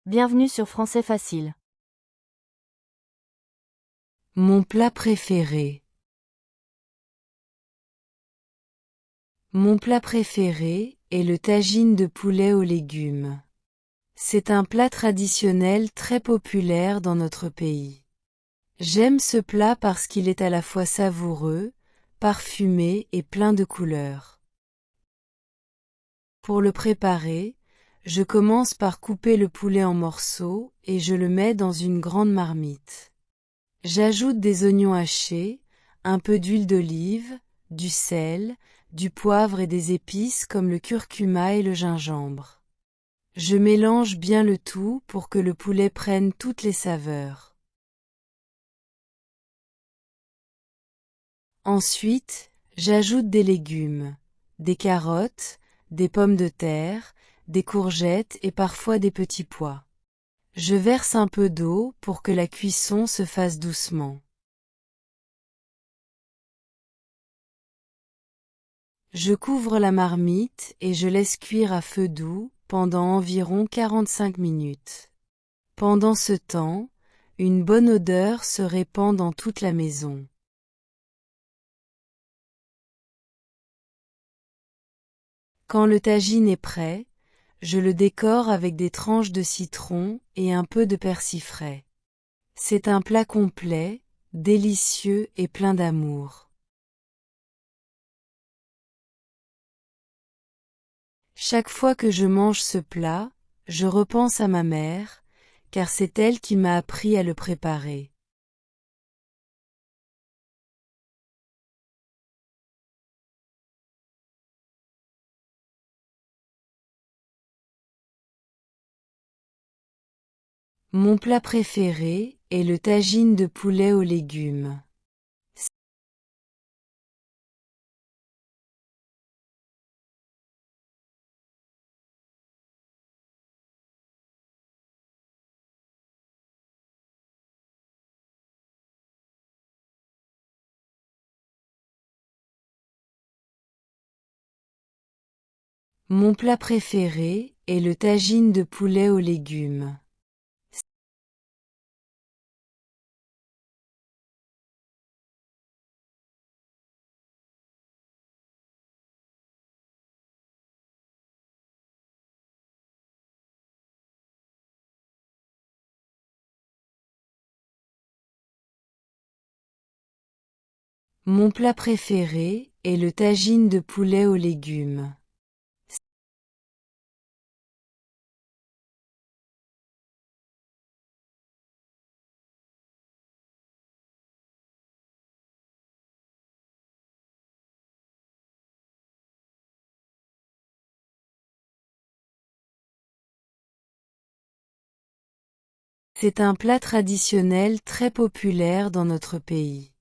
Bienvenue sur Français Facile. Mon plat préféré. Mon plat préféré est le tagine de poulet aux légumes. C'est un plat traditionnel très populaire dans notre pays. J'aime ce plat parce qu'il est à la fois savoureux, parfumé et plein de couleurs. Pour le préparer, je commence par couper le poulet en morceaux et je le mets dans une grande marmite. J'ajoute des oignons hachés, un peu d'huile d'olive, du sel, du poivre et des épices comme le curcuma et le gingembre. Je mélange bien le tout pour que le poulet prenne toutes les saveurs. Ensuite, j'ajoute des légumes, des carottes, des pommes de terre, des courgettes et parfois des petits pois. Je verse un peu d'eau pour que la cuisson se fasse doucement. Je couvre la marmite et je laisse cuire à feu doux pendant environ 45 minutes. Pendant ce temps, une bonne odeur se répand dans toute la maison. Quand le tagine est prêt, je le décore avec des tranches de citron et un peu de persil frais. C'est un plat complet, délicieux et plein d'amour. Chaque fois que je mange ce plat, je repense à ma mère, car c'est elle qui m'a appris à le préparer. Mon plat préféré est le tagine de poulet aux légumes. Mon plat préféré est le tagine de poulet aux légumes. Mon plat préféré est le tagine de poulet aux légumes. C'est un plat traditionnel très populaire dans notre pays.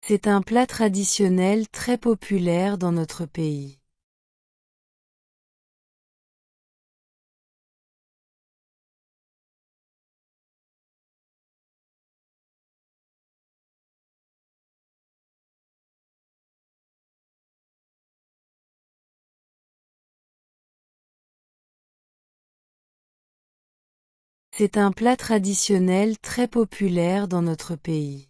C'est un plat traditionnel très populaire dans notre pays. C'est un plat traditionnel très populaire dans notre pays.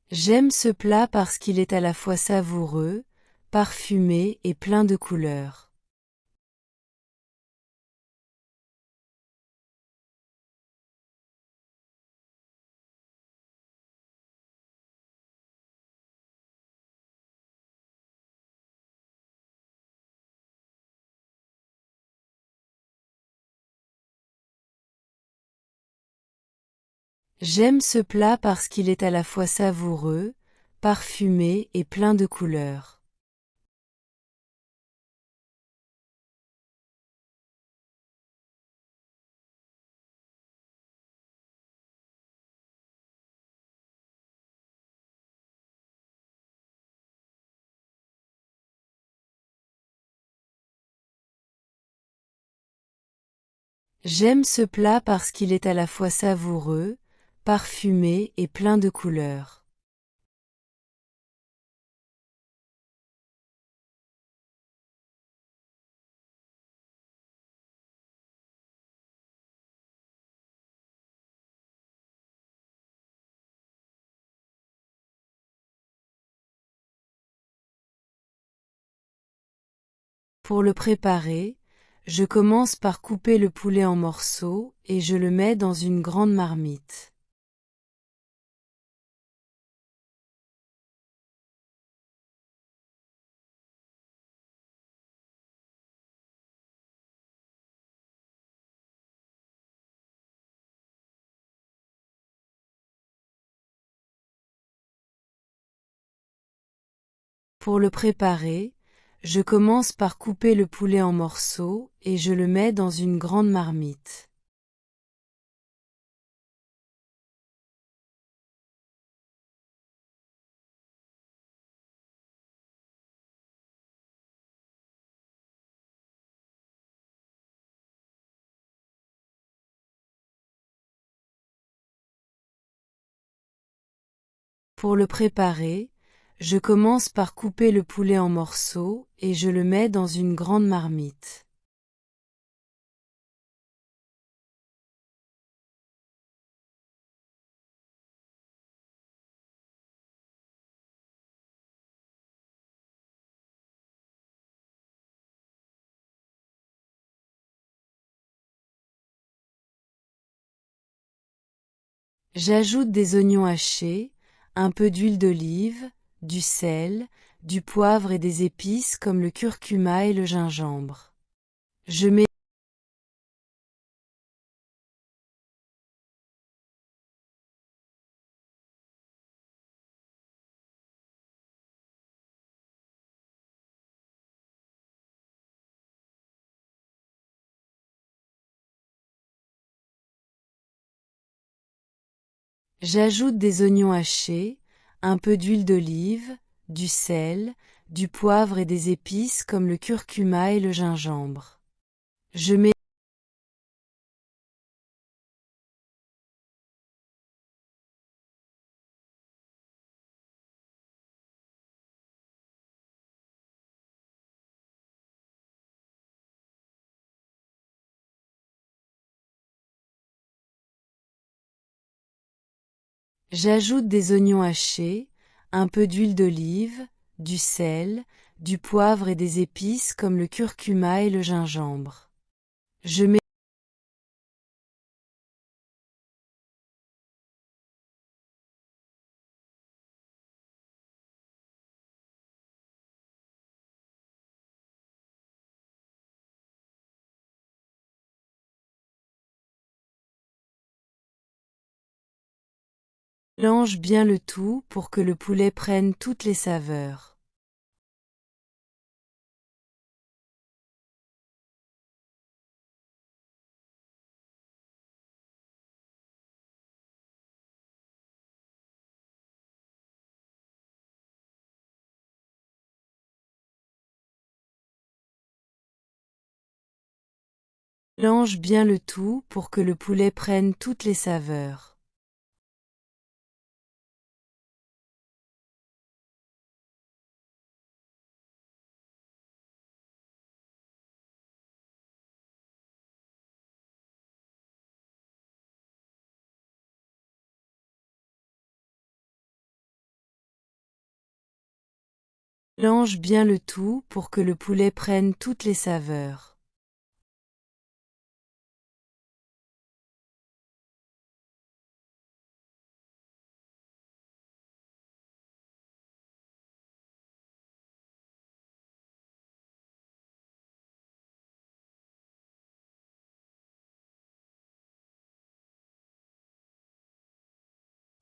J'aime ce plat parce qu'il est à la fois savoureux, parfumé et plein de couleurs. J'aime ce plat parce qu'il est à la fois savoureux, parfumé et plein de couleurs. J'aime ce plat parce qu'il est à la fois savoureux, parfumé et plein de couleurs. Pour le préparer, je commence par couper le poulet en morceaux et je le mets dans une grande marmite. Pour le préparer, je commence par couper le poulet en morceaux et je le mets dans une grande marmite. Pour le préparer, je commence par couper le poulet en morceaux et je le mets dans une grande marmite. J'ajoute des oignons hachés, un peu d'huile d'olive, du sel, du poivre et des épices comme le curcuma et le gingembre. Je mets J'ajoute des oignons hachés, un peu d'huile d'olive, du sel, du poivre et des épices comme le curcuma et le gingembre. Je mets J'ajoute des oignons hachés, un peu d'huile d'olive, du sel, du poivre et des épices comme le curcuma et le gingembre. Je mets mélange bien le tout pour que le poulet prenne toutes les saveurs. Mélange bien le tout pour que le poulet prenne toutes les saveurs. Mélange bien le tout pour que le poulet prenne toutes les saveurs.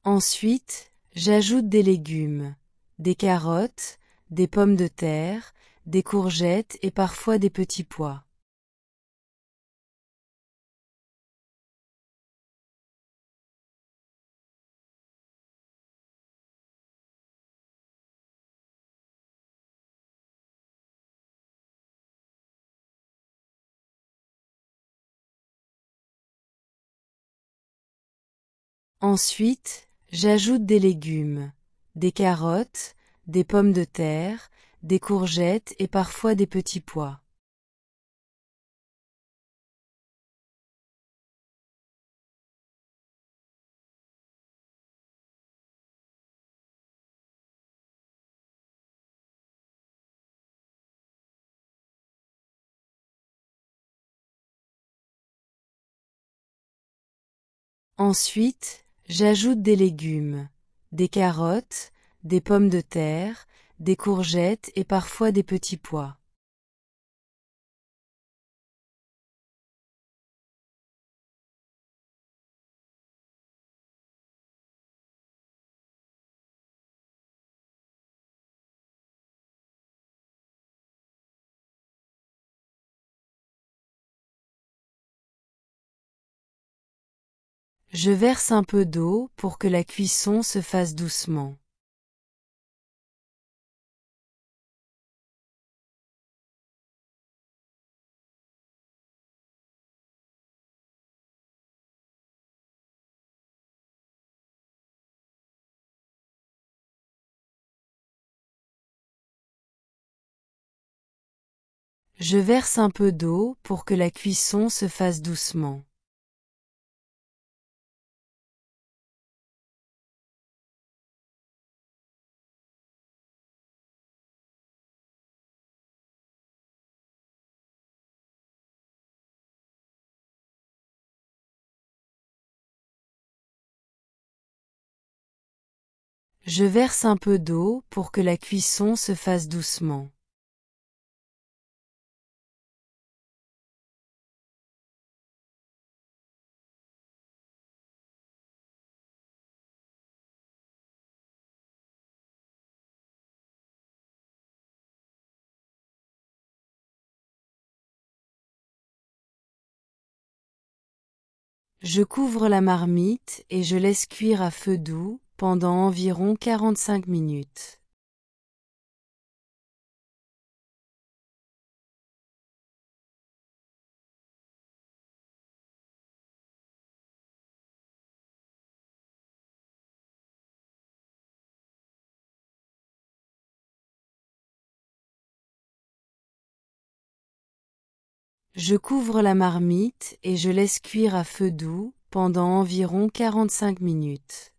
Ensuite, j'ajoute des légumes, des carottes, des pommes de terre, des courgettes et parfois des petits pois. Ensuite, j'ajoute des légumes, des carottes, des pommes de terre, des courgettes et parfois des petits pois. Ensuite, j'ajoute des légumes, des carottes, des pommes de terre, des courgettes et parfois des petits pois. Je verse un peu d'eau pour que la cuisson se fasse doucement. Je verse un peu d'eau pour que la cuisson se fasse doucement. Je verse un peu d'eau pour que la cuisson se fasse doucement. Je couvre la marmite et je laisse cuire à feu doux pendant environ 45 minutes. Je couvre la marmite et je laisse cuire à feu doux pendant environ 45 minutes.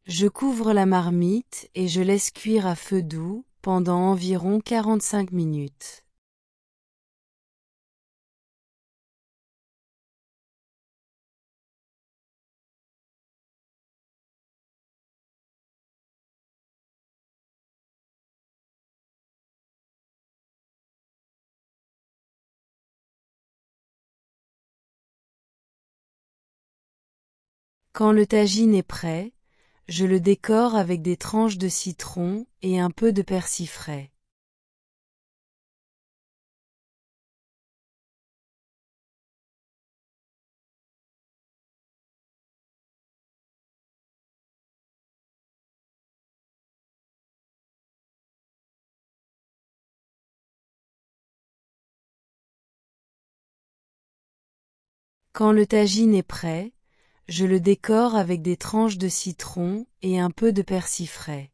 Je couvre la marmite et je laisse cuire à feu doux pendant environ 45 minutes. Quand le tagine est prêt, je le décore avec des tranches de citron et un peu de persil frais. Quand le tagine est prêt, je le décore avec des tranches de citron et un peu de persil frais.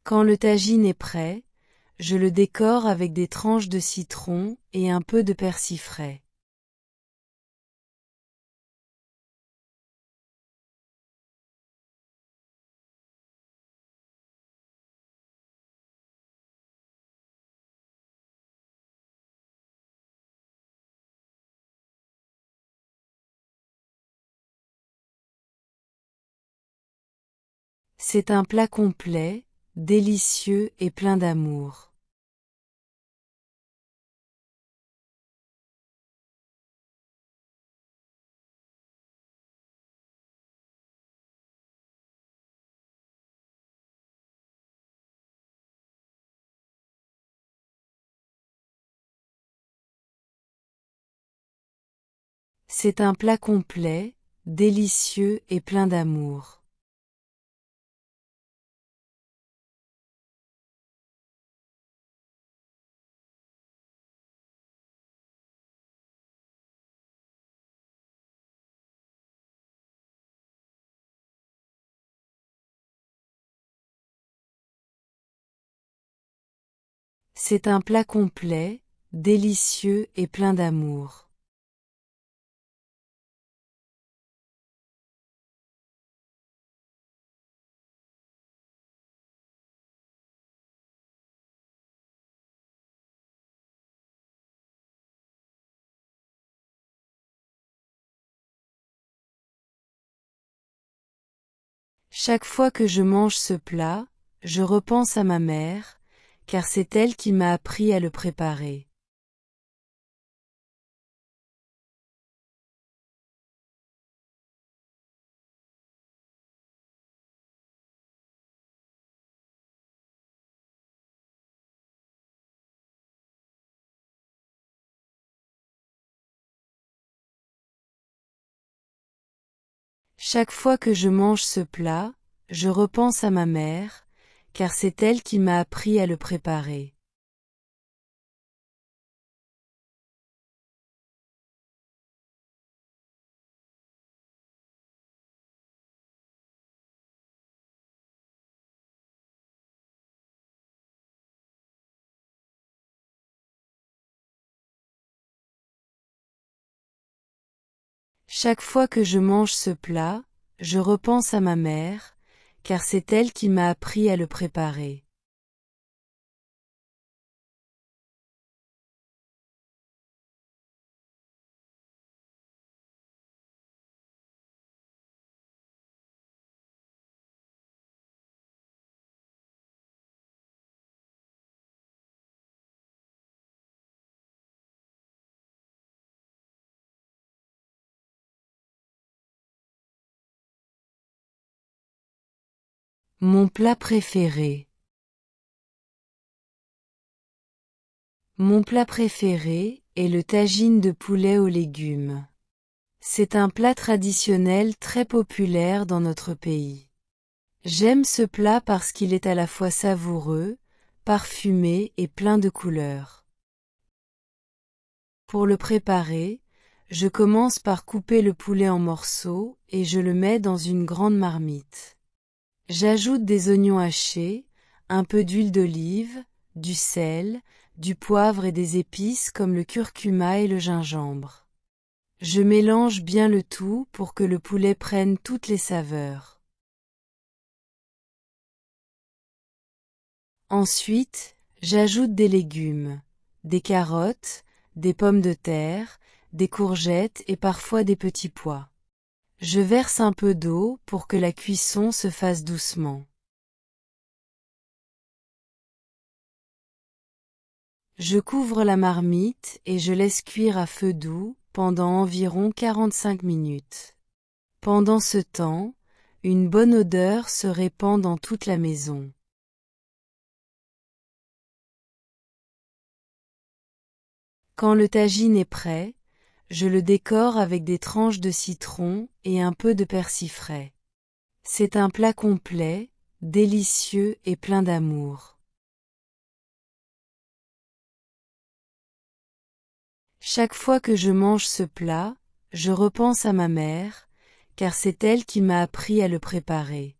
Quand le tagine est prêt, Je le décore avec des tranches de citron et un peu de persil frais. C'est un plat complet, délicieux et plein d'amour. C'est un plat complet, délicieux et plein d'amour. C'est un plat complet, délicieux et plein d'amour. Chaque fois que je mange ce plat, je repense à ma mère, car c'est elle qui m'a appris à le préparer. Chaque fois que je mange ce plat, je repense à ma mère, car c'est elle qui m'a appris à le préparer. Chaque fois que je mange ce plat, je repense à ma mère, car c'est elle qui m'a appris à le préparer. Mon plat préféré. Mon plat préféré est le tagine de poulet aux légumes. C'est un plat traditionnel très populaire dans notre pays. J'aime ce plat parce qu'il est à la fois savoureux, parfumé et plein de couleurs. Pour le préparer, je commence par couper le poulet en morceaux et je le mets dans une grande marmite. J'ajoute des oignons hachés, un peu d'huile d'olive, du sel, du poivre et des épices comme le curcuma et le gingembre. Je mélange bien le tout pour que le poulet prenne toutes les saveurs. Ensuite, j'ajoute des légumes, des carottes, des pommes de terre, des courgettes et parfois des petits pois. Je verse un peu d'eau pour que la cuisson se fasse doucement. Je couvre la marmite et je laisse cuire à feu doux pendant environ 45 minutes. Pendant ce temps, une bonne odeur se répand dans toute la maison. Quand le tagine est prêt, je le décore avec des tranches de citron et un peu de persil frais. C'est un plat complet, délicieux et plein d'amour. Chaque fois que je mange ce plat, je repense à ma mère, car c'est elle qui m'a appris à le préparer.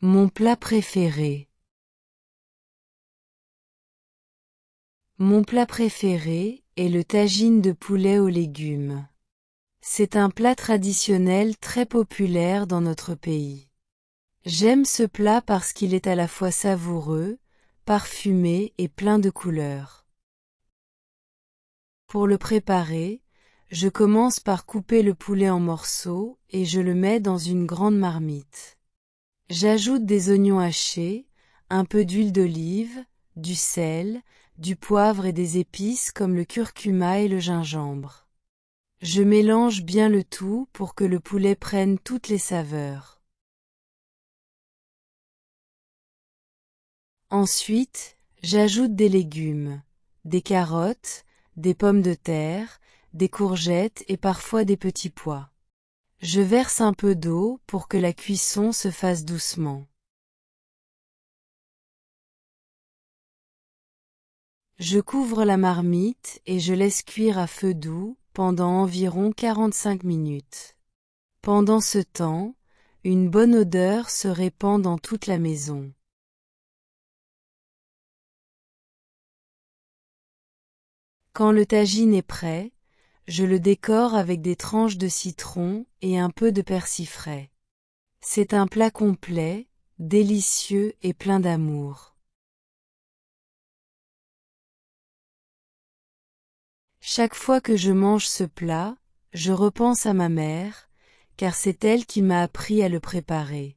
Mon plat préféré. Mon plat préféré est le tagine de poulet aux légumes. C'est un plat traditionnel très populaire dans notre pays. J'aime ce plat parce qu'il est à la fois savoureux, parfumé et plein de couleurs. Pour le préparer, je commence par couper le poulet en morceaux et je le mets dans une grande marmite. J'ajoute des oignons hachés, un peu d'huile d'olive, du sel, du poivre et des épices comme le curcuma et le gingembre. Je mélange bien le tout pour que le poulet prenne toutes les saveurs. Ensuite, j'ajoute des légumes, des carottes, des pommes de terre, des courgettes et parfois des petits pois. Je verse un peu d'eau pour que la cuisson se fasse doucement. Je couvre la marmite et je laisse cuire à feu doux pendant environ 45 minutes. Pendant ce temps, une bonne odeur se répand dans toute la maison. Quand le tagine est prêt, je le décore avec des tranches de citron et un peu de persil frais. C'est un plat complet, délicieux et plein d'amour. Chaque fois que je mange ce plat, je repense à ma mère, car c'est elle qui m'a appris à le préparer.